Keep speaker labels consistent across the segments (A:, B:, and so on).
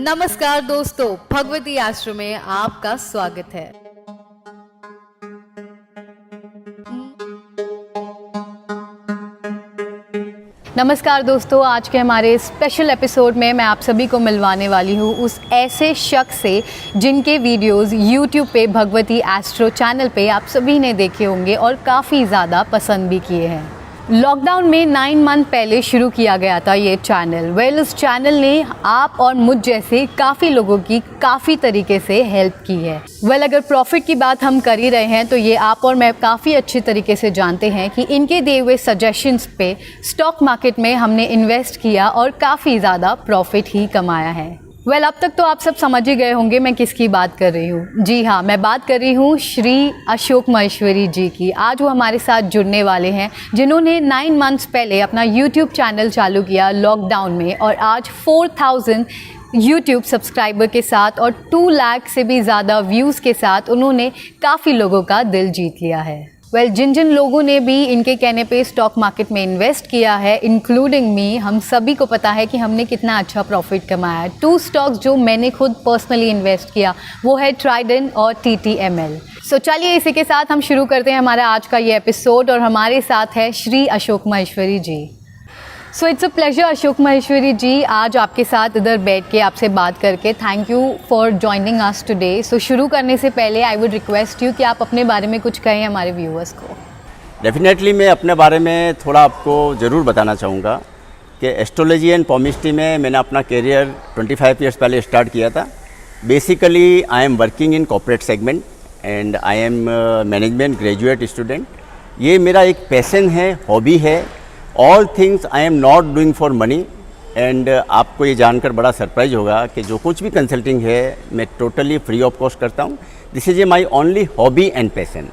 A: नमस्कार दोस्तों, भगवती आश्रम में आपका स्वागत है। नमस्कार दोस्तों, आज के हमारे स्पेशल एपिसोड में मैं आप सभी को मिलवाने वाली हूँ उस ऐसे शख्स से जिनके वीडियोस YouTube पे भगवती एस्ट्रो चैनल पे आप सभी ने देखे होंगे और काफ़ी ज़्यादा पसंद भी किए हैं। लॉकडाउन में 9 मंथ पहले शुरू किया गया था ये चैनल। इस चैनल ने आप और मुझ जैसे काफ़ी लोगों की काफ़ी तरीके से हेल्प की है। अगर प्रॉफिट की बात हम कर ही रहे हैं तो ये आप और मैं काफ़ी अच्छी तरीके से जानते हैं कि इनके दिए हुए सजेशंस पे स्टॉक मार्केट में हमने इन्वेस्ट किया और काफ़ी ज़्यादा प्रॉफिट ही कमाया है। अब तक तो आप सब समझ ही गए होंगे मैं किसकी बात कर रही हूँ। जी हाँ, मैं बात कर रही हूँ श्री अशोक महेश्वरी जी की। आज वो हमारे साथ जुड़ने वाले हैं जिन्होंने 9 मंथ्स पहले अपना YouTube चैनल चालू किया लॉकडाउन में और आज 4000 YouTube सब्सक्राइबर के साथ और 2 लाख से भी ज़्यादा व्यूज़ के साथ उन्होंने काफ़ी लोगों का दिल जीत लिया है। जिन जिन लोगों ने भी इनके कहने पे स्टॉक मार्केट में इन्वेस्ट किया है, इंक्लूडिंग मी, हम सभी को पता है कि हमने कितना अच्छा प्रॉफिट कमाया है। 2 स्टॉक्स जो मैंने खुद पर्सनली इन्वेस्ट किया वो है ट्राइडेंट और TTML। चलिए इसी के साथ हम शुरू करते हैं हमारा आज का ये एपिसोड और हमारे साथ है Shri Ashok Maheshwari ji. It's a pleasure Ashok Maheshwari ji, आज आपके साथ इधर बैठ के आपसे बात करके। Thank you for joining us today. शुरू करने से पहले आई वुड रिक्वेस्ट यू कि आप अपने बारे में कुछ कहें हमारे व्यूअर्स को।
B: डेफिनेटली मैं अपने बारे में थोड़ा आपको ज़रूर बताना चाहूँगा कि एस्ट्रोलॉजी एंड पॉमिस्ट्री में मैंने अपना करियर 25 ईयर्स पहले स्टार्ट किया था। Basically I am working in corporate segment and I am management graduate student. ये मेरा एक पैशन है, हॉबी है। All things I am not doing for money and आपको ये जानकर बड़ा सरप्राइज होगा कि जो कुछ भी कंसल्टिंग है मैं टोटली फ्री ऑफ कॉस्ट करता हूँ। This is my only hobby and passion.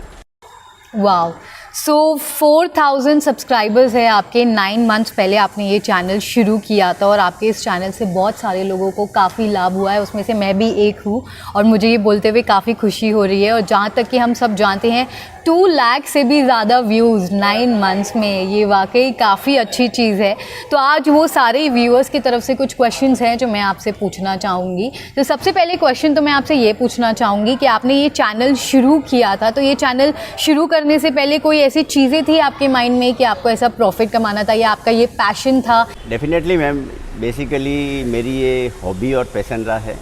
A: Wow, 4000 subscribers है आपके। 9 मंथ्स पहले आपने ये चैनल शुरू किया था और आपके इस चैनल से बहुत सारे लोगों को काफ़ी लाभ हुआ है, उसमें से मैं भी एक हूँ और मुझे ये बोलते हुए काफ़ी खुशी हो रही है। और जहाँ तक कि हम सब जानते हैं 2 लाख से भी ज़्यादा व्यूज़ 9 मंथ्स में, ये वाकई काफ़ी अच्छी चीज़ है। तो आज वो सारे व्यूअर्स की तरफ से कुछ क्वेश्चंस हैं जो मैं आपसे पूछना चाहूँगी। तो सबसे पहले क्वेश्चन तो मैं आपसे ये पूछना चाहूँगी कि आपने ये चैनल शुरू किया था, तो ये चैनल शुरू करने से पहले कोई ऐसी चीज़ें थी आपके माइंड में कि आपको ऐसा प्रॉफिट कमाना था या आपका ये पैशन था?
B: डेफिनेटली मैम, बेसिकली मेरी ये हॉबी और पैशन रहा है।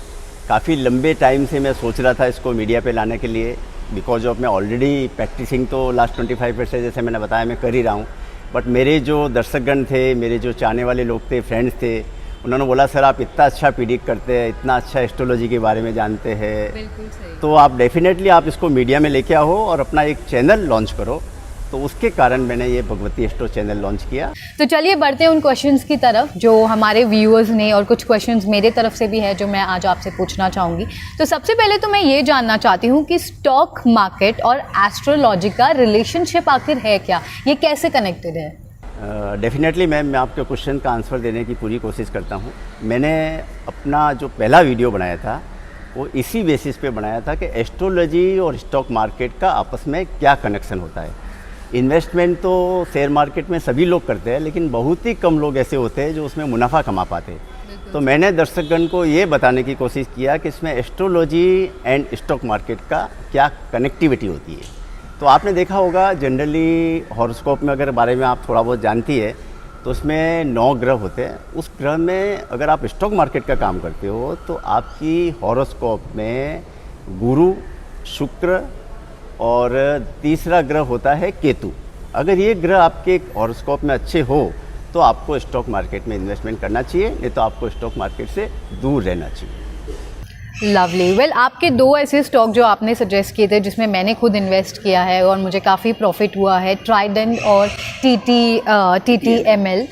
B: काफ़ी लंबे टाइम से मैं सोच रहा था इसको मीडिया पे लाने के लिए, बिकॉज ऑफ मैं ऑलरेडी प्रैक्टिसिंग तो लास्ट 25 ईयर से, जैसे मैंने बताया, मैं कर ही रहा हूँ। बट मेरे जो दर्शकगण थे, मेरे जो चाहने वाले लोग थे, फ्रेंड्स थे, उन्होंने बोला सर आप इतना अच्छा प्रिडिक्ट करते हैं, इतना अच्छा एस्ट्रोलॉजी के बारे में जानते हैं, तो आप डेफिनेटली आप इसको मीडिया में लेके आओ और अपना एक चैनल लॉन्च करो। तो उसके कारण मैंने ये भगवती एस्ट्रो चैनल लॉन्च किया।
A: तो चलिए बढ़ते हैं उन क्वेश्चंस की तरफ जो हमारे व्यूअर्स ने, और कुछ क्वेश्चंस मेरे तरफ से भी है जो मैं आज आपसे पूछना चाहूँगी। तो सबसे पहले तो मैं ये जानना चाहती हूँ कि स्टॉक मार्केट और एस्ट्रोलॉजी का रिलेशनशिप आखिर है क्या, ये कैसे कनेक्टेड है?
B: डेफिनेटली मैम, मैं आपके क्वेश्चन का आंसर देने की पूरी कोशिश करता हूँ। मैंने अपना जो पहला वीडियो बनाया था वो इसी बेसिस पे बनाया था कि एस्ट्रोलॉजी और स्टॉक मार्केट का आपस में क्या कनेक्शन होता है। इन्वेस्टमेंट तो शेयर मार्केट में सभी लोग करते हैं, लेकिन बहुत ही कम लोग ऐसे होते हैं जो उसमें मुनाफा कमा पाते हैं। तो मैंने दर्शकगण को ये बताने की कोशिश किया कि इसमें एस्ट्रोलॉजी एंड स्टॉक मार्केट का क्या कनेक्टिविटी होती है। तो आपने देखा होगा जनरली हॉरोस्कोप में अगर बारे में आप थोड़ा बहुत जानती है तो उसमें 9 ग्रह होते हैं। उस ग्रह में अगर आप स्टॉक मार्केट का काम करते हो तो आपकी हॉरोस्कोप में गुरु, शुक्र और तीसरा ग्रह होता है केतु। अगर ये ग्रह आपके हॉरोस्कोप में अच्छे हो तो आपको स्टॉक मार्केट में इन्वेस्टमेंट करना चाहिए, नहीं तो आपको स्टॉक मार्केट से दूर रहना चाहिए।
A: लवली। आपके 2 ऐसे स्टॉक जो आपने सजेस्ट किए थे जिसमें मैंने खुद इन्वेस्ट किया है और मुझे काफ़ी प्रॉफिट हुआ है, ट्राइडेंट और TTML।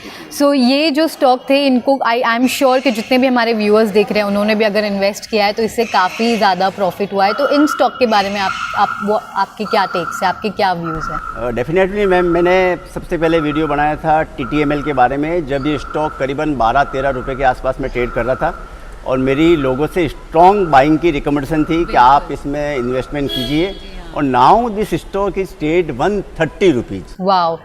A: ये जो स्टॉक थे इनको आई एम श्योर कि जितने भी हमारे व्यूअर्स देख रहे हैं उन्होंने भी अगर इन्वेस्ट किया है तो इससे काफ़ी ज़्यादा प्रॉफिट हुआ है। तो इन स्टॉक के बारे में आपकी क्या टेक्स है, आपके क्या व्यूज़ हैं?
B: डेफिनेटली मैम, मैंने सबसे पहले वीडियो बनाया था TTML के बारे में जब ये स्टॉक करीबन 12-13 रुपये के आसपास में ट्रेड कर रहा था और मेरी लोगों से स्ट्रॉन्ग बाइंग की रिकमेंडेशन थी कि आप इसमें इन्वेस्टमेंट कीजिए। और now this stock is trade 130 rupees.
A: Wow.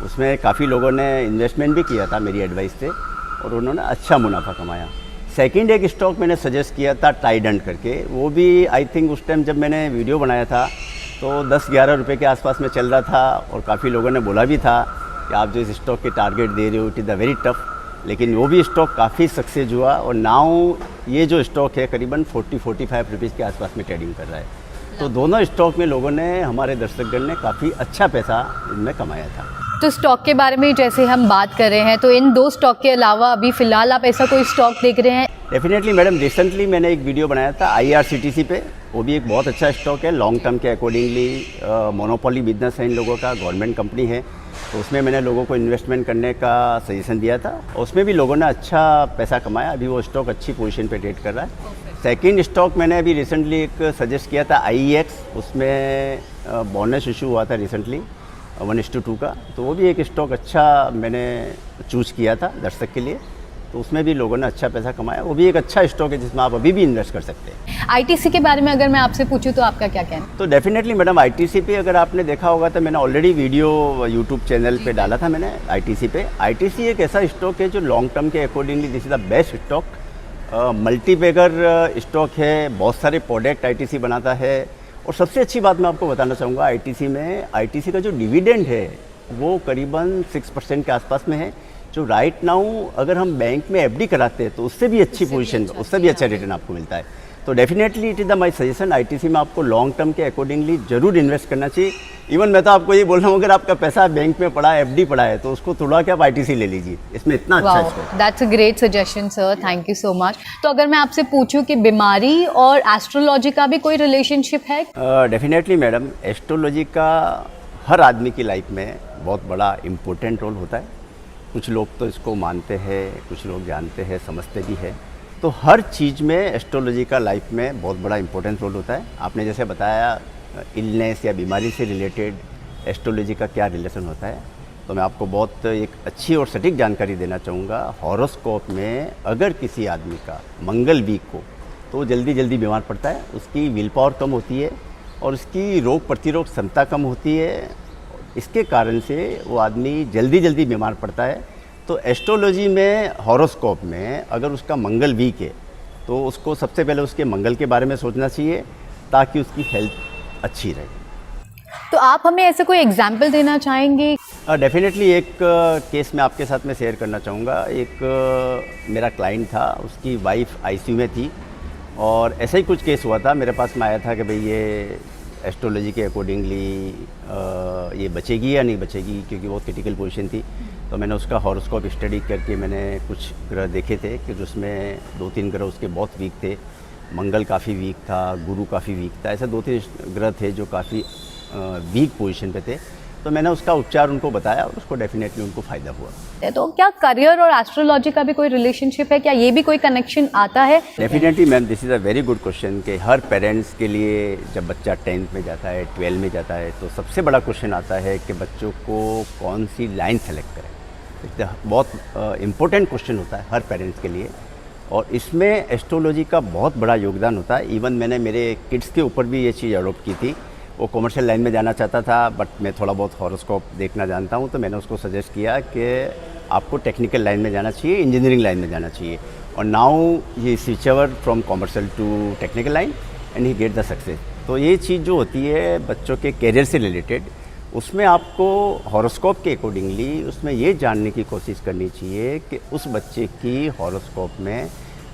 B: उसमें काफ़ी लोगों ने इन्वेस्टमेंट भी किया था मेरी एडवाइस से और उन्होंने अच्छा मुनाफा कमाया। सेकंड एक स्टॉक मैंने सजेस्ट किया था ट्राइडेंट करके, वो भी आई थिंक उस टाइम जब मैंने वीडियो बनाया था तो 10-11 रुपये के आसपास में चल रहा था, और काफ़ी लोगों ने बोला भी था कि आप जो इस स्टॉक के टारगेट दे रहे हो it is the very tough, लेकिन वो भी स्टॉक काफ़ी सक्सेस हुआ, और नाउ ये जो स्टॉक है करीबन 40-45 रुपीज़ के आसपास में ट्रेडिंग कर रहा है। तो दोनों स्टॉक में लोगों ने, हमारे दर्शकगण ने काफ़ी अच्छा पैसा इनमें कमाया था।
A: तो स्टॉक के बारे में जैसे हम बात कर रहे हैं, तो इन 2 स्टॉक के अलावा अभी फ़िलहाल आप ऐसा कोई स्टॉक देख रहे हैं?
B: डेफिनेटली मैडम, रिसेंटली मैंने एक वीडियो बनाया था IRCTC पे, वो भी एक बहुत अच्छा स्टॉक है लॉन्ग टर्म के अकॉर्डिंगली। मोनोपोली बिजनेस है इन लोगों का, गवर्नमेंट कंपनी है, तो उसमें मैंने लोगों को इन्वेस्टमेंट करने का सजेशन दिया था, उसमें भी लोगों ने अच्छा पैसा कमाया। अभी वो स्टॉक अच्छी पोजीशन पे ट्रेड कर रहा है। सेकंड स्टॉक मैंने अभी रिसेंटली एक सजेस्ट किया था IEX, उसमें बोनस इशू हुआ था रिसेंटली 1:2 का, तो वो भी एक स्टॉक अच्छा मैंने चूज़ किया था दर्शक के लिए, तो उसमें भी लोगों ने अच्छा पैसा कमाया। वो भी एक अच्छा स्टॉक है जिसमें आप अभी भी इन्वेस्ट कर सकते हैं।
A: ITC के बारे में अगर मैं आपसे पूछूं तो आपका क्या कहना है?
B: तो डेफिनेटली मैडम, ITC पे अगर आपने देखा होगा तो मैंने ऑलरेडी वीडियो यूट्यूब चैनल पे डाला था मैंने ITC पे। ITC एक ऐसा स्टॉक है जो लॉन्ग टर्म के accordingly this is the best stock, multibagger stock है, बहुत सारे प्रोडक्ट ITC बनाता है, और सबसे अच्छी बात मैं आपको बताना चाहूँगा ITC का जो डिविडेंड है वो करीबन 6% के आसपास में है, जो राइट नाउ अगर हम बैंक में FD कराते हैं तो उससे भी अच्छी पोजीशन, उससे भी अच्छा रिटर्न आपको मिलता है। तो definitely it is the my suggestion, ITC में आपको लॉन्ग टर्म के अकॉर्डिंगली जरूर इन्वेस्ट करना चाहिए। इवन मैं तो आपको ये बोल रहा हूँ, अगर आपका पैसा बैंक में पड़ा है, FD पड़ा है, तो उसको तोड़ा के आप ITC ले लीजिए, इसमें इतना अच्छा है।
A: That's a great suggestion sir, thank you so much. तो अगर मैं आपसे पूछूं कि बीमारी और एस्ट्रोलॉजी का भी कोई रिलेशनशिप है?
B: डेफिनेटली मैडम, एस्ट्रोलॉजी का हर आदमी की लाइफ में बहुत बड़ा इम्पोर्टेंट रोल होता है। कुछ लोग तो इसको मानते हैं, कुछ लोग जानते हैं, समझते भी है। तो हर चीज़ में एस्ट्रोलॉजी का लाइफ में बहुत बड़ा इंपॉर्टेंट रोल होता है। आपने जैसे बताया इलनेस या बीमारी से रिलेटेड एस्ट्रोलॉजी का क्या रिलेशन होता है, तो मैं आपको बहुत एक अच्छी और सटीक जानकारी देना चाहूँगा। हॉरोस्कोप में अगर किसी आदमी का मंगल वीक हो तो वो जल्दी जल्दी बीमार पड़ता है, उसकी विल पावर कम होती है और उसकी रोग प्रतिरोध क्षमता कम होती है। इसके कारण से वो आदमी जल्दी जल्दी बीमार पड़ता है। तो एस्ट्रोलॉजी में, हॉरोस्कोप में अगर उसका मंगल वीक है तो उसको सबसे पहले उसके मंगल के बारे में सोचना चाहिए ताकि उसकी हेल्थ अच्छी रहे।
A: तो आप हमें ऐसे कोई एग्जाम्पल देना चाहेंगे?
B: डेफिनेटली एक केस मैं आपके साथ में शेयर करना चाहूँगा। एक मेरा क्लाइंट था, उसकी वाइफ ICU में थी, और ऐसा ही कुछ केस हुआ था। मेरे पास में आया था कि भाई ये एस्ट्रोलॉजी के अकॉर्डिंगली ये बचेगी या नहीं बचेगी, क्योंकि बहुत क्रिटिकल पोजीशन थी। तो मैंने उसका हॉरोस्कोप स्टडी करके मैंने कुछ ग्रह देखे थे कि उसमें 2-3 ग्रह उसके बहुत वीक थे। मंगल काफ़ी वीक था, गुरु काफ़ी वीक था, ऐसे 2-3 ग्रह थे जो काफ़ी वीक पोजीशन पे थे। तो मैंने उसका उपचार उनको बताया और उसको डेफिनेटली उनको फ़ायदा हुआ।
A: तो क्या करियर और एस्ट्रोलॉजी का भी कोई रिलेशनशिप है? क्या ये भी कोई कनेक्शन आता है?
B: Definitely ma'am, this is a very good question कि हर पेरेंट्स के लिए जब बच्चा 10th में जाता है, 12 में जाता है, तो सबसे बड़ा क्वेश्चन आता है कि बच्चों को कौन सी लाइन सेलेक्ट करें। बहुत इम्पोर्टेंट क्वेश्चन होता है हर पेरेंट्स के लिए, और इसमें एस्ट्रोलॉजी का बहुत बड़ा योगदान होता है। इवन मैंने मेरे किड्स के ऊपर भी ये चीज़ अडॉप्ट की थी। वो कॉमर्शियल लाइन में जाना चाहता था, बट मैं थोड़ा बहुत हॉरोस्कोप देखना जानता हूँ, तो मैंने उसको सजेस्ट किया कि आपको टेक्निकल लाइन में जाना चाहिए, इंजीनियरिंग लाइन में जाना चाहिए। और now he switch over from commercial to technical line and he get the success. तो ये चीज़ जो होती है बच्चों के कैरियर से रिलेटेड, उसमें आपको हॉरोस्कोप के अकॉर्डिंगली उसमें ये जानने की कोशिश करनी चाहिए कि उस बच्चे की हॉरोस्कोप में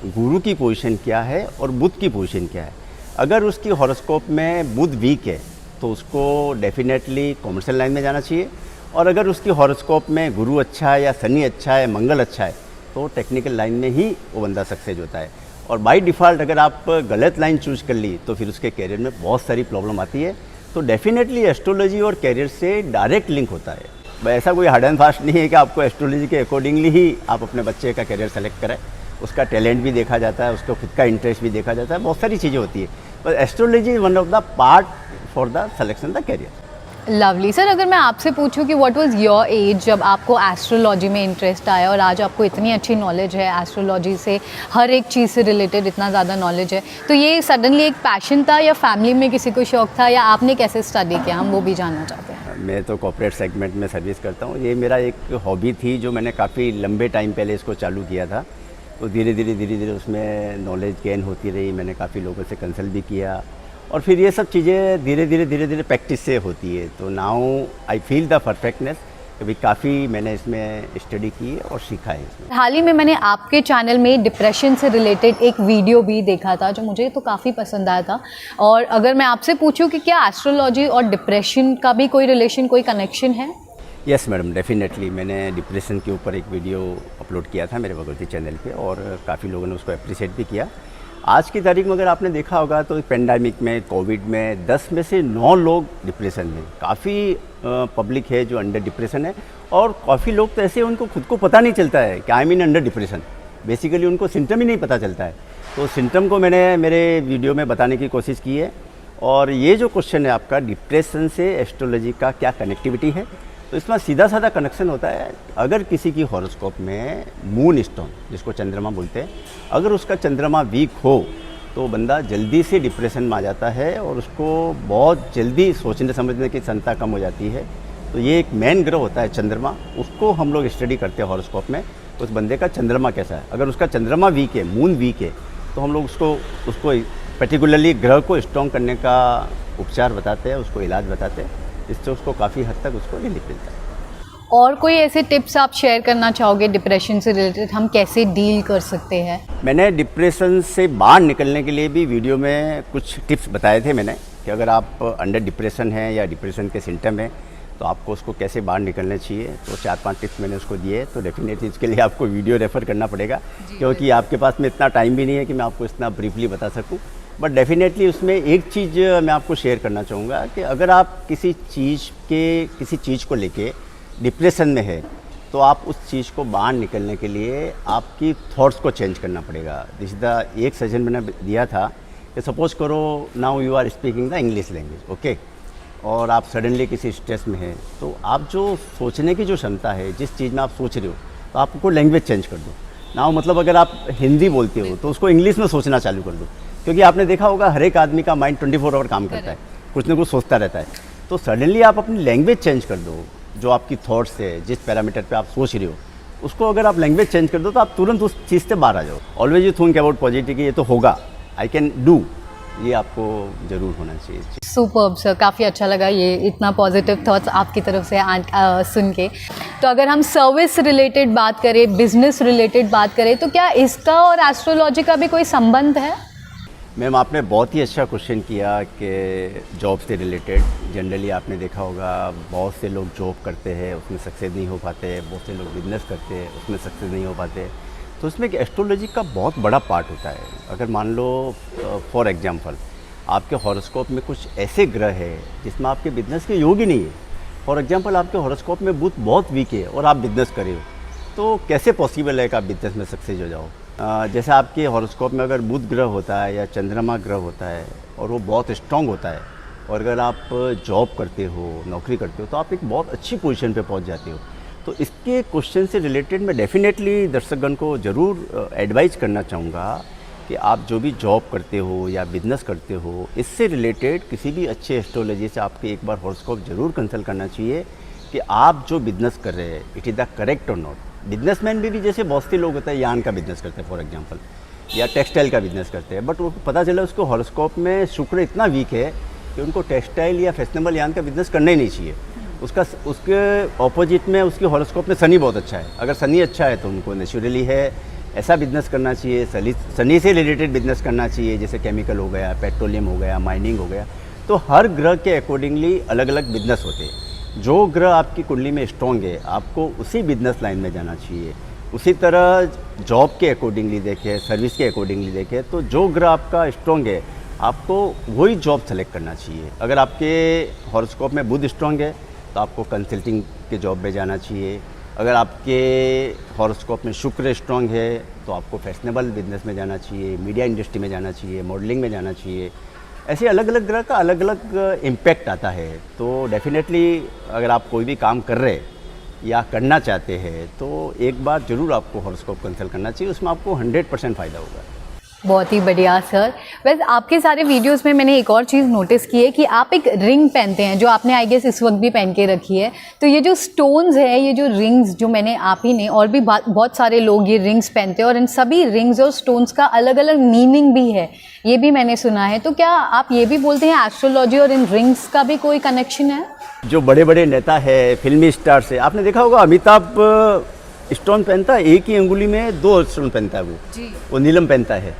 B: गुरु की पोजीशन क्या है और बुध की पोजीशन क्या है। अगर उसकी हॉरोस्कोप में बुध वीक है तो उसको डेफिनेटली कॉमर्शियल लाइन में जाना चाहिए, और अगर उसकी हॉरोस्कोप में गुरु अच्छा है या शनि अच्छा है, मंगल अच्छा है, तो टेक्निकल लाइन में ही वो बंदा सक्सेस होता है। और बाय डिफ़ॉल्ट अगर आप गलत लाइन चूज़ कर ली तो फिर उसके कैरियर में बहुत सारी प्रॉब्लम आती है। तो डेफिनेटली एस्ट्रोलॉजी और कैरियर से डायरेक्ट लिंक होता है। ऐसा कोई हार्ड एंड फास्ट नहीं है कि आपको एस्ट्रोलॉजी के अकॉर्डिंगली ही आप अपने बच्चे का कैरियर सेलेक्ट करें। उसका टैलेंट भी देखा जाता है, उसका खुद का इंटरेस्ट भी देखा जाता है, बहुत सारी चीज़ें होती है। पर astrology is one of the part for the selection the career.
A: Lovely sir, अगर मैं आपसे पूछूं कि व्हाट वाज योर एज जब आपको एस्ट्रोलॉजी में इंटरेस्ट आया, और आज आपको इतनी अच्छी नॉलेज है एस्ट्रोलॉजी से, हर एक चीज़ से रिलेटेड इतना ज़्यादा नॉलेज है, तो ये सडनली एक पैशन था या फैमिली में किसी को शौक था, या आपने कैसे स्टडी किया? हम वो भी जानना चाहते हैं।
B: मैं तो कॉर्पोरेट सेगमेंट में सर्विस करता हूँ। ये मेरा एक हॉबी थी जो मैंने काफ़ी लंबे टाइम पहले इसको चालू किया था। तो धीरे धीरे उसमें नॉलेज गेन होती रही, मैंने काफ़ी लोगों से कंसल्ट भी किया और फिर ये सब चीज़ें धीरे धीरे प्रैक्टिस से होती है। तो now I feel the perfectness, अभी काफ़ी मैंने इसमें स्टडी की है और सीखा है इसमें।
A: हाल ही में मैंने आपके चैनल में डिप्रेशन से रिलेटेड एक वीडियो भी देखा था जो मुझे तो काफ़ी पसंद आया था। और अगर मैं आपसे पूछूं कि क्या एस्ट्रोलॉजी और डिप्रेशन का भी कोई रिलेशन, कोई कनेक्शन है?
B: यस मैडम, डेफिनेटली मैंने डिप्रेशन के ऊपर एक वीडियो अपलोड किया था मेरे भगवती चैनल पे और काफ़ी लोगों ने उसको अप्रिशिएट भी किया। आज की तारीख में अगर आपने देखा होगा तो पेंडेमिक में, कोविड में 10 में से 9 लोग डिप्रेशन में, काफ़ी पब्लिक है जो अंडर डिप्रेशन है और काफ़ी लोग तो ऐसे उनको खुद को पता नहीं चलता है कि I mean under depression, basically उनको सिम्टम ही नहीं पता चलता है। तो सिम्टम को मैंने मेरे वीडियो में बताने की कोशिश की है। और ये जो क्वेश्चन है आपका, डिप्रेशन से एस्ट्रोलॉजी का क्या कनेक्टिविटी है, तो इसमें सीधा साधा कनेक्शन होता है। अगर किसी की हॉरोस्कोप में मून स्टोन, जिसको चंद्रमा बोलते हैं, अगर उसका चंद्रमा वीक हो तो बंदा जल्दी से डिप्रेशन में आ जाता है और उसको बहुत जल्दी सोचने समझने की क्षमता कम हो जाती है। तो ये एक मेन ग्रह होता है चंद्रमा, उसको हम लोग स्टडी करते हैं हॉरोस्कोप में, उस बंदे का चंद्रमा कैसा है। अगर उसका चंद्रमा वीक है, मून वीक है, तो हम लोग उसको पर्टिकुलरली ग्रह को स्ट्रॉन्ग करने का उपचार बताते हैं, उसको इलाज बताते हैं। इससे उसको काफ़ी हद तक उसको रिलीफ मिलता है।
A: और कोई ऐसे टिप्स आप शेयर करना चाहोगे डिप्रेशन से रिलेटेड, हम कैसे डील कर सकते हैं?
B: मैंने डिप्रेशन से बाहर निकलने के लिए भी वीडियो में कुछ टिप्स बताए थे मैंने, कि अगर आप अंडर डिप्रेशन हैं या डिप्रेशन के सिम्टम हैं तो आपको उसको कैसे बाहर निकलना चाहिए। तो 4-5 टिप्स मैंने उसको दिए। तो डेफिनेटली इसके लिए आपको वीडियो रेफ़र करना पड़ेगा, क्योंकि आपके पास में इतना टाइम भी नहीं है कि मैं आपको इतना ब्रीफली बता सकूं। बट डेफिनेटली उसमें एक चीज़ मैं आपको शेयर करना चाहूँगा कि अगर आप किसी चीज़ को लेके डिप्रेशन में है तो आप उस चीज़ को बाहर निकलने के लिए आपकी थॉट्स को चेंज करना पड़ेगा। जिस द एक सजेशन मैंने दिया था कि सपोज़ करो now you are speaking the English language, okay, और आप सडनली किसी स्ट्रेस में है, तो आप जो सोचने की जो क्षमता है, जिस चीज़ में आप सोच रहे हो, तो आपको लैंग्वेज चेंज कर दो। नाउ मतलब अगर आप हिंदी बोलते हो तो उसको इंग्लिश में सोचना चालू कर दो, क्योंकि आपने देखा होगा हर एक आदमी का माइंड 24 आवर काम करता है, कुछ ना कुछ सोचता रहता है। तो सडनली आप अपनी लैंग्वेज चेंज कर दो, जो आपकी थॉट्स है, जिस पैरामीटर पे आप सोच रहे हो, उसको अगर आप लैंग्वेज चेंज कर दो तो आप तुरंत उस चीज़ से बाहर आ जाओ। Always you think about positive कि ये तो होगा, आई कैन डू, ये आपको ज़रूर होना चाहिए।
A: सुपर्ब सर, काफ़ी अच्छा लगा ये इतना पॉजिटिव थॉट्स आपकी तरफ से सुन के। तो अगर हम सर्विस रिलेटेड बात करें, बिजनेस रिलेटेड बात करें, तो क्या इसका और एस्ट्रोलॉजी का भी कोई संबंध है?
B: मैम, आपने बहुत ही अच्छा क्वेश्चन किया कि जॉब से रिलेटेड। जनरली आपने देखा होगा बहुत से लोग जॉब करते हैं, उसमें सक्सेस नहीं हो पाते, बहुत से लोग बिजनेस करते हैं, उसमें सक्सेस नहीं हो पाते। तो उसमें एक एस्ट्रोलॉजी का बहुत बड़ा पार्ट होता है। अगर मान लो फॉर एग्जांपल आपके हॉरोस्कोप में कुछ ऐसे ग्रह है जिसमें आपके बिजनेस के योग ही नहीं है। फॉर एग्जांपल आपके हॉरोस्कोप में बुध बहुत वीक है और आप बिजनेस कर रहे हो, तो कैसे पॉसिबल है कि आप बिजनेस में सक्सेस हो जाओ। जैसे आपके हॉरोस्कोप में अगर बुध ग्रह होता है या चंद्रमा ग्रह होता है और वो बहुत स्ट्रॉन्ग होता है, और अगर आप जॉब करते हो, नौकरी करते हो, तो आप एक बहुत अच्छी पोजीशन पे पहुंच जाते हो। तो इसके क्वेश्चन से रिलेटेड मैं डेफिनेटली दर्शकगण को ज़रूर एडवाइस करना चाहूँगा कि आप जो भी जॉब करते हो या बिजनेस करते हो, इससे रिलेटेड किसी भी अच्छे एस्ट्रोलॉजी से आपके एक बार हॉरोस्कोप ज़रूर कंसल्ट करना चाहिए कि आप जो बिजनेस कर रहे हैं इट इज़ द करेक्ट और नॉट। बिजनेसमैन भी जैसे बहुत से लोग होते हैं, यान का बिजनेस करते हैं फॉर एग्जांपल, या टेक्सटाइल का बिजनेस करते हैं, बट वो पता चला उसको हॉरोस्कोप में शुक्र इतना वीक है कि उनको टेक्सटाइल या फैशनेबल यान का बिजनेस करना ही नहीं चाहिए। उसके ऑपोजिट में उसके हॉरोस्कोप में शनि बहुत अच्छा है। अगर शनि अच्छा है तो उनको नेचुरली है ऐसा बिजनेस करना चाहिए, शनि से रिलेटेड बिजनेस करना चाहिए, जैसे केमिकल हो गया, पेट्रोलियम हो गया, माइनिंग हो गया। तो हर ग्रह के अकॉर्डिंगली अलग अलग बिजनेस होते हैं। जो ग्रह आपकी कुंडली में स्ट्रॉन्ग है आपको उसी बिजनेस लाइन में जाना चाहिए। उसी तरह जॉब के अकॉर्डिंगली देखें, सर्विस के अकॉर्डिंगली देखें, तो जो ग्रह आपका स्ट्रॉन्ग है आपको वही जॉब सेलेक्ट करना चाहिए। अगर आपके हॉरोस्कोप में बुध स्ट्रॉन्ग है तो आपको कंसल्टिंग के जॉब में जाना चाहिए। अगर आपके हॉरोस्कोप में शुक्र स्ट्रॉन्ग है तो आपको फैशनेबल बिजनेस में जाना चाहिए, मीडिया इंडस्ट्री में जाना चाहिए, मॉडलिंग में जाना चाहिए। ऐसे अलग अलग ग्रह का अलग अलग इम्पैक्ट आता है। तो डेफिनेटली अगर आप कोई भी काम कर रहे या करना चाहते हैं तो एक बार ज़रूर आपको हॉरोस्कोप कंसल्ट करना चाहिए, उसमें आपको 100% फ़ायदा होगा।
A: बहुत ही बढ़िया सर। वैसे आपके सारे वीडियोस में मैंने एक और चीज़ नोटिस की है कि आप एक रिंग पहनते हैं, जो आपने आई गेस इस वक्त भी पहन के रखी है। तो ये जो स्टोन्स है, ये जो रिंग्स जो मैंने आप ही ने और भी बहुत सारे लोग ये रिंग्स पहनते हैं, और इन सभी रिंग्स और स्टोन्स का अलग अलग मीनिंग भी है, ये भी मैंने सुना है। तो क्या आप ये भी बोलते हैं एस्ट्रोलॉजी और इन रिंग्स का भी कोई कनेक्शन है?
B: जो बड़े बड़े नेता है, फिल्मी स्टार से आपने देखा होगा, अमिताभ स्टोन पहनता है, एक ही अंगुली में 2 स्टोन पहनता है वो नीलम पहनता है।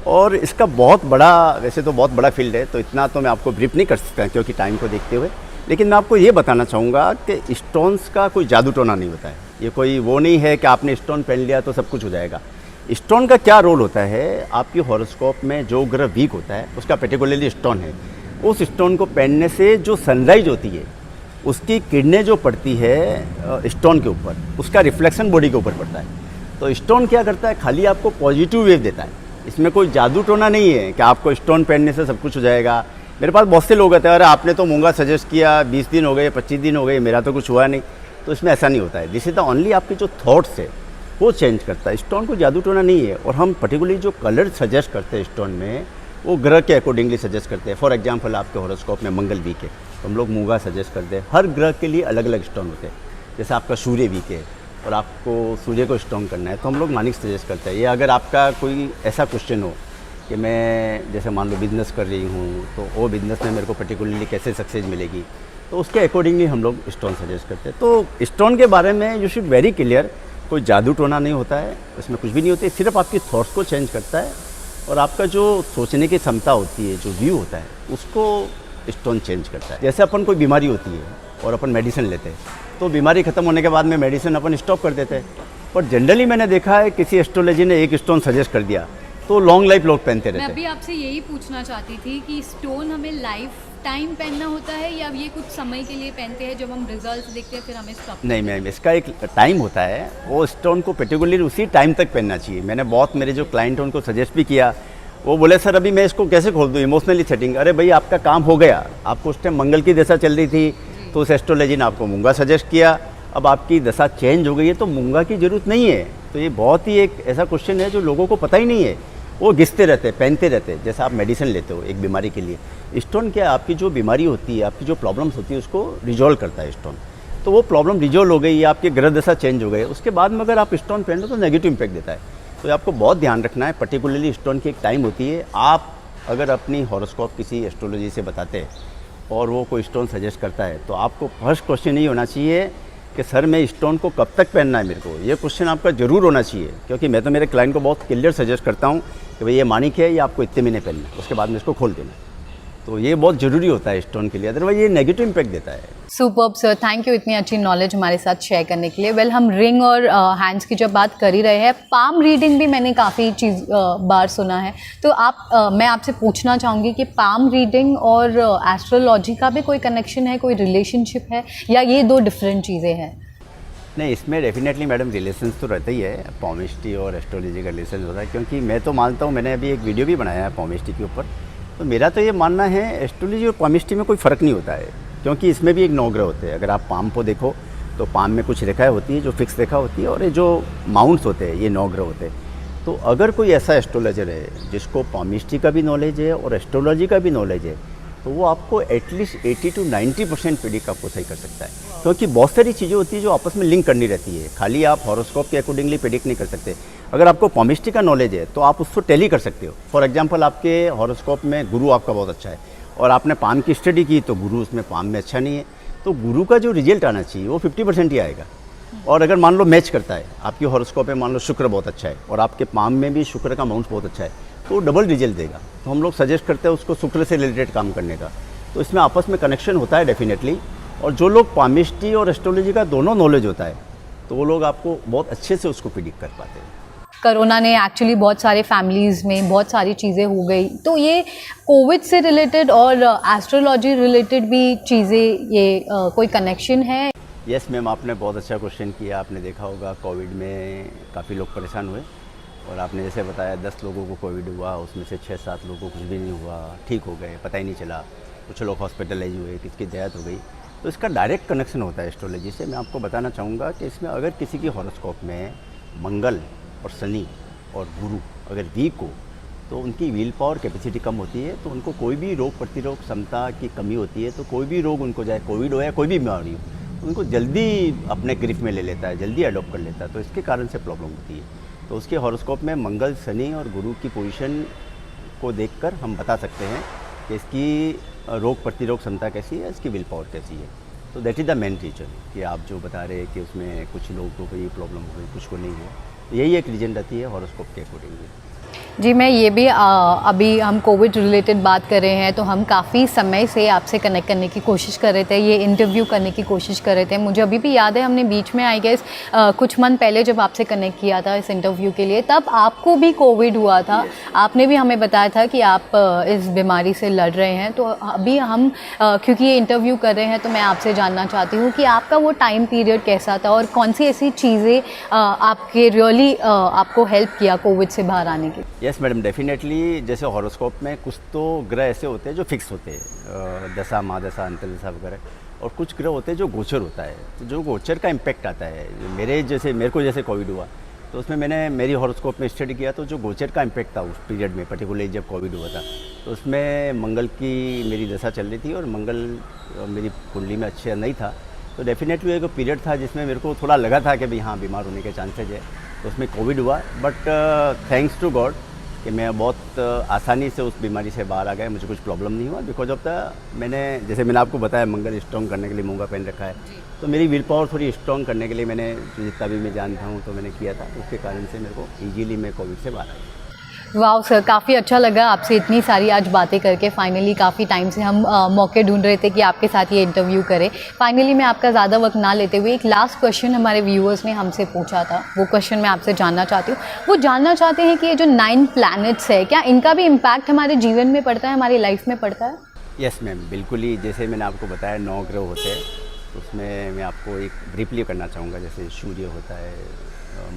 B: और इसका बहुत बड़ा, वैसे तो बहुत बड़ा फील्ड है, तो इतना तो मैं आपको ब्रीफ नहीं कर सकता क्योंकि टाइम को देखते हुए, लेकिन मैं आपको ये बताना चाहूँगा कि स्टोन्स का कोई जादू टोना नहीं होता है। ये कोई वो नहीं है कि आपने स्टोन पहन लिया तो सब कुछ हो जाएगा। स्टोन का क्या रोल होता है, आपकी हॉरोस्कोप में जो ग्रह वीक होता है उसका पर्टिकुलरली स्टोन है, उस स्टोन को पहनने से जो सनराइज होती है उसकी किरणें जो पड़ती है स्टोन के ऊपर, उसका रिफ्लेक्शन बॉडी के ऊपर पड़ता है। तो स्टोन क्या करता है, खाली आपको पॉजिटिव वेव देता है। इसमें कोई जादू टोना नहीं है कि आपको स्टोन पहनने से सब कुछ हो जाएगा। मेरे पास बहुत से लोग आते हैं, अरे आपने तो मूंगा सजेस्ट किया, 20 दिन हो गए, 25 दिन हो गए, मेरा तो कुछ हुआ नहीं। तो इसमें ऐसा नहीं होता है। दिस इज द ओनली आपके जो थॉट्स है वो चेंज करता है। स्टोन को जादू टोना नहीं है। और हम पर्टिकुलरली जो कलर सजेस्ट करते हैं स्टोन में, वो ग्रह के अकॉर्डिंगली सजेस्ट करते हैं। फॉर एग्जाम्पल आपके हॉरोस्कोप में मंगल वीक है तो हम लोग मूंगा सजेस्ट करते हैं। हर ग्रह के लिए अलग अलग स्टोन होते हैं। जैसे आपका सूर्य वीक है और आपको सूर्य को स्ट्रॉन्ग करना है तो हम लोग मानिक सजेस्ट करते हैं। या अगर आपका कोई ऐसा क्वेश्चन हो कि मैं जैसे मान लो बिज़नेस कर रही हूँ तो वो बिज़नेस में मेरे को पर्टिकुलरली कैसे सक्सेस मिलेगी, तो उसके अकॉर्डिंगली हम लोग स्टोन सजेस्ट करते हैं। तो स्टोन के बारे में यू शुड वेरी क्लियर, कोई जादू टोना नहीं होता है, उसमें कुछ भी नहीं होती, सिर्फ आपकी थॉट्स को चेंज करता है और आपका जो सोचने की क्षमता होती है, जो व्यू होता है, उसको स्टोन चेंज करता है। जैसे अपन कोई बीमारी होती है और अपन मेडिसिन लेते हैं तो बीमारी खत्म होने के बाद में मेडिसिन अपन स्टॉप कर देते हैं। पर जनरली मैंने देखा है किसी एस्ट्रोलॉजी ने एक स्टोन सजेस्ट कर दिया तो लॉन्ग लाइफ लोग पहनते रहते हैं।
A: मैं अभी आपसे यही पूछना चाहती थी कि स्टोन हमें लाइफ टाइम पहनना होता है या ये कुछ समय के लिए पहनते हैं, जब हम रिजल्ट देखते हैं फिर हमें स्टॉप?
B: नहीं मैम, इसका एक टाइम होता है, वो स्टोन को पर्टिकुलरली उसी टाइम तक पहनना चाहिए। मैंने बहुत मेरे जो क्लाइंट हैं उनको सजेस्ट भी किया, वो बोले सर अभी मैं इसको कैसे खोल दूँ, इमोशनली सेटिंग। अरे भाई आपका काम हो गया, आपको उस टाइम मंगल की दशा चल रही थी तो उस एस्ट्रोलॉजी ने आपको मूंगा सजेस्ट किया, अब आपकी दशा चेंज हो गई है तो मूंगा की ज़रूरत नहीं है। तो ये बहुत ही एक ऐसा क्वेश्चन है जो लोगों को पता ही नहीं है, वो घिसते रहते, पहनते रहते। जैसा आप मेडिसिन लेते हो एक बीमारी के लिए, स्टोन क्या आपकी जो बीमारी होती है, आपकी जो प्रॉब्लम्स होती है उसको रिजॉल्व करता है स्टोन। तो वो प्रॉब्लम रिजॉल्व हो गई या आपकी ग्रह दशा चेंज हो गई, उसके बाद में अगर आप स्टोन पहन लो तो नेगेटिव इम्पैक्ट देता है। तो ये आपको बहुत ध्यान रखना है। पर्टिकुलरली स्टोन की एक टाइम होती है। आप अगर अपनी हॉरोस्कोप किसी एस्ट्रोलॉजी से बताते हैं और वो कोई स्टोन सजेस्ट करता है तो आपको फर्स्ट क्वेश्चन ये होना चाहिए कि सर मैं स्टोन को कब तक पहनना है मेरे को, ये क्वेश्चन आपका ज़रूर होना चाहिए। क्योंकि मैं तो मेरे क्लाइंट को बहुत क्लियर सजेस्ट करता हूँ कि भाई ये मानिक है, ये आपको इतने महीने पहनना है, उसके बाद में इसको खोल देना। तो ये बहुत ज़रूरी होता है स्टोन के लिए, अदरवाइज ये नेगेटिव इम्पैक्ट देता है।
A: सुपर्ब सर, थैंक यू इतनी अच्छी नॉलेज हमारे साथ शेयर करने के लिए। वेल हम रिंग और हैंड्स की जब बात कर ही रहे हैं, पाम रीडिंग भी मैंने काफ़ी बार सुना है। तो मैं आपसे पूछना चाहूँगी कि पाम रीडिंग और एस्ट्रोलॉजी का भी कोई कनेक्शन है, कोई रिलेशनशिप है, या ये दो डिफरेंट चीज़ें हैं?
B: नहीं, इसमें डेफिनेटली मैडम रिलेशंस तो रहता ही है, पॉमिस्ट्री और एस्ट्रोलॉजी का रिलेशन होता है। क्योंकि मैं तो मानता हूँ, मैंने अभी एक वीडियो भी बनाया है पॉमिस्ट्री के ऊपर, तो मेरा तो ये मानना है एस्ट्रोलॉजी और पॉमिस्ट्री में कोई फ़र्क नहीं होता है। क्योंकि इसमें भी एक नौग्रह होते हैं। अगर आप पाम को देखो तो पाम में कुछ रेखाएं होती है जो फिक्स रेखा होती है, और ये जो माउंट्स होते हैं ये नौग्रह होते हैं। तो अगर कोई ऐसा एस्ट्रोलॉजर है जिसको पॉमिस्ट्री का भी नॉलेज है और एस्ट्रोलॉजी का भी नॉलेज है, तो वो आपको एटलीस्ट 80 to 90% प्रेडिक्ट आपको सही कर सकता है। क्योंकि बहुत सारी चीज़ें होती है जो आपस में लिंक करनी रहती है, खाली आप हॉरोस्कोप के अकॉर्डिंगली प्रेडिक्ट नहीं कर सकते। अगर आपको पॉमिस्ट्री का नॉलेज है तो आप उसको टैली कर सकते हो। फॉर एग्जांपल आपके हॉरोस्कोप में गुरु आपका बहुत अच्छा है और आपने पाम की स्टडी की तो गुरु उसमें पाम में अच्छा नहीं है, तो गुरु का जो रिजल्ट आना चाहिए वो 50% ही आएगा। और अगर मान लो मैच करता है, आपकी हॉरोस्कोप में मान लो शुक्र बहुत अच्छा है और आपके पाम में भी शुक्र का माउंट बहुत अच्छा है, तो डबल रिजल्ट देगा। तो हम लोग सजेस्ट करते हैं उसको शुक्र से रिलेटेड काम करने का। तो इसमें आपस में कनेक्शन होता है डेफिनेटली। और जो लोग पॉमिस्ट्री और एस्ट्रोलॉजी का दोनों नॉलेज होता है तो वो लोग आपको बहुत अच्छे से उसको प्रेडिक्ट कर पाते हैं।
A: कोरोना ने एक्चुअली बहुत सारे फैमिलीज़ में बहुत सारी चीज़ें हो गई, तो ये कोविड से रिलेटेड और एस्ट्रोलॉजी रिलेटेड भी चीज़ें, ये कोई कनेक्शन है?
B: यस मैम, आपने बहुत अच्छा क्वेश्चन किया। आपने देखा होगा कोविड में काफ़ी लोग परेशान हुए और आपने जैसे बताया 10 लोगों को कोविड हुआ, उसमें से 6-7 लोगों को कुछ भी नहीं हुआ, ठीक हो गए, पता ही नहीं चला। कुछ लोग हॉस्पिटलाइज हुए, किसकी डेथ हो गई। तो इसका डायरेक्ट कनेक्शन होता है एस्ट्रोलॉजी से। मैं आपको बताना चाहूँगा कि इसमें अगर किसी की हॉरोस्कोप में मंगल और शनि और गुरु अगर वीक हो तो उनकी व्हील पावर कैपेसिटी कम होती है, तो उनको कोई भी रोग प्रतिरोध क्षमता की कमी होती है, तो कोई भी रोग उनको, चाहे कोविड हो या कोई भी बीमारी हो, उनको जल्दी अपने ग्रिप में ले लेता है, जल्दी अडॉप्ट कर लेता है। तो इसके कारण से प्रॉब्लम होती है। तो उसके हॉरोस्कोप में मंगल, शनि और गुरु की पोजीशन को देखकर हम बता सकते हैं कि इसकी रोग प्रतिरोध क्षमता कैसी है, इसकी विल पावर कैसी है। तो that is the main reason कि आप जो बता रहे हैं कि उसमें कुछ लोगों को ये प्रॉब्लम हो गई, कुछ को नहीं हुआ। यही एक रीजन रहती है हॉरोस्कोप के अकॉर्डिंगली।
A: जी, मैं ये भी अभी हम कोविड रिलेटेड बात कर रहे हैं, तो हम काफ़ी समय से आपसे कनेक्ट करने की कोशिश कर रहे थे, ये इंटरव्यू करने की कोशिश कर रहे थे। मुझे अभी भी याद है, हमने बीच में आई गेस कुछ मंथ पहले जब आपसे कनेक्ट किया था इस इंटरव्यू के लिए, तब आपको भी कोविड हुआ था। आपने भी हमें बताया था कि आप इस बीमारी से लड़ रहे हैं। तो अभी हम क्योंकि ये इंटरव्यू कर रहे हैं, तो मैं आपसे जानना चाहती हूँ कि आपका वो टाइम पीरियड कैसा था और कौन सी ऐसी चीज़ें आपके रियली आपको हेल्प किया कोविड से बाहर आने की।
B: Yes madam, definitely. जैसे हॉरोस्कोप में कुछ तो ग्रह ऐसे होते हैं जो फिक्स होते हैं, दशा, महादशा, अंतर्दशा वगैरह, और कुछ ग्रह होते हैं जो गोचर होता है। तो जो गोचर का इम्पैक्ट आता है, मेरे को जैसे कोविड हुआ, तो उसमें मैंने मेरी हॉरोस्कोप में स्टडी किया, तो जो गोचर का इम्पैक्ट था उस पीरियड में, पर्टिकुलरली जब कोविड हुआ था, तो उसमें मंगल की मेरी दशा चल रही थी और मंगल मेरी कुंडली में अच्छे नहीं था। तो डेफिनेटली एक पीरियड था जिसमें मेरे को थोड़ा लगा था कि भाई हाँ, बीमार होने के चांसेज है। तो उसमें कोविड हुआ, बट थैंक्स टू गॉड कि मैं बहुत आसानी से उस बीमारी से बाहर आ गया। मुझे कुछ प्रॉब्लम नहीं हुआ बिकॉज ऑफ द जैसे मैंने आपको बताया, मंगल स्ट्रॉन्ग करने के लिए मूंगा पहन रखा है। तो मेरी विल पावर थोड़ी स्ट्रॉन्ग करने के लिए मैंने जितना भी मैं जानता हूँ तो मैंने किया था। उसके कारण से मेरे को ईजीली मैं कोविड से बाहर आया।
A: वाह सर, काफ़ी अच्छा लगा आपसे इतनी सारी आज बातें करके। फाइनली काफ़ी टाइम से हम मौके ढूंढ रहे थे कि आपके साथ ये इंटरव्यू करें। फाइनली मैं आपका ज़्यादा वक्त ना लेते हुए एक लास्ट क्वेश्चन हमारे व्यूअर्स ने हमसे पूछा था, वो क्वेश्चन मैं आपसे जानना चाहती हूँ। वो जानना चाहते हैं कि ये जो 9 प्लैनेट्स है, क्या इनका भी इम्पैक्ट हमारे जीवन में पड़ता है, हमारी लाइफ में पड़ता है?
B: यस मैम, बिल्कुल ही। जैसे मैंने आपको बताया 9 ग्रह होते हैं, तो उसमें मैं आपको एक ब्रीफली करना चाहूँगा। जैसे सूर्य होता है,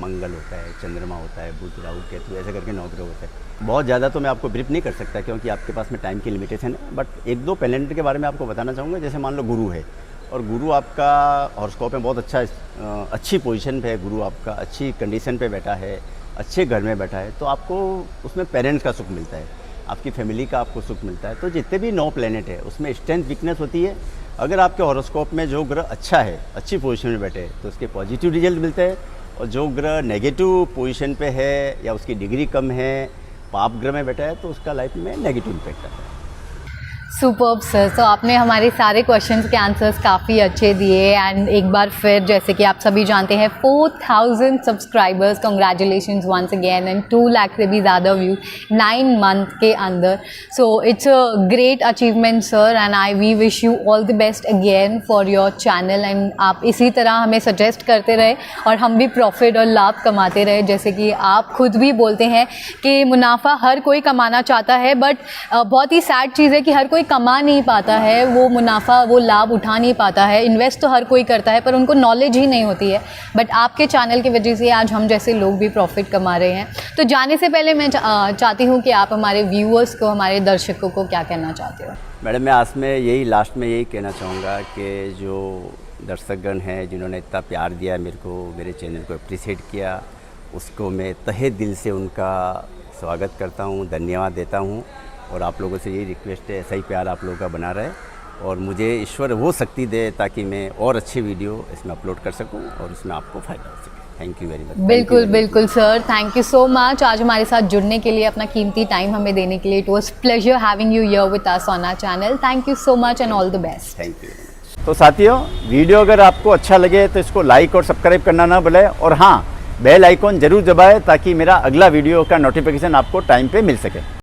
B: मंगल होता है, चंद्रमा होता है, बुध, राहु, केतु, ऐसे करके 9 ग्रह होते हैं। बहुत ज़्यादा तो मैं आपको ब्रीफ नहीं कर सकता क्योंकि आपके पास में टाइम की लिमिटेशन है, बट 1-2 प्लैनेट के बारे में आपको बताना चाहूँगा। जैसे मान लो गुरु है, और गुरु आपका हॉरोस्कोप में बहुत अच्छी पोजीशन पे है। गुरु आपका अच्छी कंडीशन पे बैठा है, अच्छे घर में बैठा है, तो आपको उसमें पेरेंट्स का सुख मिलता है, आपकी फैमिली का आपको सुख मिलता है। तो जितने भी 9 प्लैनेट है उसमें स्ट्रेंथ वीकनेस होती है। अगर आपके हॉरोस्कोप में जो ग्रह अच्छा है, अच्छी पोजीशन में बैठे, तो उसके पॉजिटिव रिजल्ट मिलते हैं, और जो ग्रह नेगेटिव पोजीशन पे है या उसकी डिग्री कम है, पाप ग्रह में बैठा है, तो उसका लाइफ में नेगेटिव इम्पैक्ट आता है।
A: सुपर्ब सर, तो आपने हमारे सारे क्वेश्चंस के आंसर्स काफ़ी अच्छे दिए। एंड एक बार फिर, जैसे कि आप सभी जानते हैं, 4000 subscribers, congratulations once again, and 2 lakh से भी ज़्यादा व्यूज 9 मंथ के अंदर। So it's a great achievement sir, and we wish you all the best again for your channel. And आप इसी तरह हमें सजेस्ट करते रहे और हम भी प्रॉफिट और लाभ कमाते रहे। जैसे कि आप खुद भी बोलते हैं कि मुनाफा हर कोई कमाना चाहता है, बट बहुत ही सैड चीज़ है कि हर कोई कमा नहीं पाता है, वो मुनाफा, वो लाभ उठा नहीं पाता है। इन्वेस्ट तो हर कोई करता है, पर उनको नॉलेज ही नहीं होती है। बट आपके चैनल की वजह से आज हम जैसे लोग भी प्रॉफिट कमा रहे हैं। तो जाने से पहले मैं चाहती हूँ कि आप हमारे व्यूअर्स को, हमारे दर्शकों को क्या कहना चाहते हो?
B: मैडम, मैं आज में लास्ट में यही कहना चाहूँगा कि जो दर्शकगण हैं जिन्होंने इतना प्यार दिया मेरे को, मेरे चैनल को अप्रिशिएट किया, उसको मैं तहे दिल से उनका स्वागत करता हूँ, धन्यवाद देता हूँ। और आप लोगों से यही रिक्वेस्ट है, ऐसा ही प्यार आप लोगों का बना रहे और मुझे ईश्वर वो शक्ति दे ताकि मैं और अच्छी वीडियो इसमें अपलोड कर सकूं और उसमें आपको फ़ायदा हो सके। Thank you very much.
A: बिल्कुल बिल्कुल sir, thank you so much आज हमारे साथ जुड़ने के लिए, अपना कीमती टाइम हमें देने के लिए। It was pleasure having you here with us on our channel. Thank you so much and all the best.
B: Thank you. तो साथियों, वीडियो अगर आपको अच्छा लगे तो इसको लाइक और सब्सक्राइब करना ना भूलें, और हाँ, बेल आइकॉन जरूर दबाएं ताकि मेरा अगला वीडियो का नोटिफिकेशन आपको टाइम पे मिल सके।